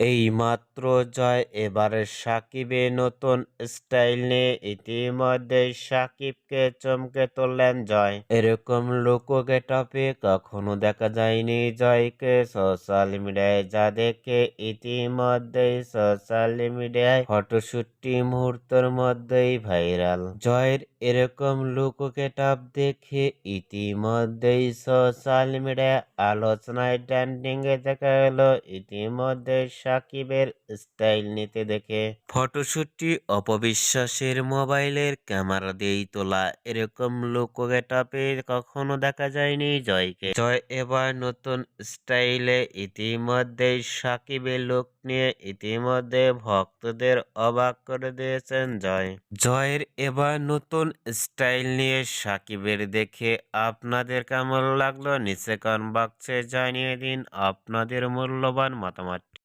এইমাত্র জয় এবারের সাকিবের নতুন স্টাইল নিয়ে ইতিমধ্যেই সাকিবকে চমকে তুললেন জয়। এরকম লুক গেটআপে কখনো দেখা যায়নি জয়কে সোশ্যাল মিডিয়ায়, যা দেখে ইতিমধ্যেই সোশ্যাল মিডিয়ায় ফটোশুটটি মুহূর্তের মধ্যেই ভাইরাল। জয়ের এরকম লুক গেটআপ দেখে ইতিমধ্যেই সোশ্যাল মিডিয়ায় আলোচনায় ট্রেন্ডিং এ দেখা গেল ইতিমধ্যে সাকিবের স্টাইল নিতে দেখে। ফটোশুটটি অপবিশ্বাসের মোবাইলের ক্যামেরা দিয়েই তোলা। এরকম লুক গেটআপে কখনো দেখা যায়নি জয়কে। জয় এবার নতুন স্টাইলে ইতিমধ্যেই সাকিবের লুক নিয়ে ইতিমধ্যে ভক্তদের অবাক করে দিয়েছেন জয়। জয়ের এবার নতুন স্টাইল নিয়ে সাকিবের দেখে আপনাদের কেমন লাগলো নিচে কমেন্ট বক্সে জানিয়ে দিন আপনাদের মূল্যবান মতামতটি।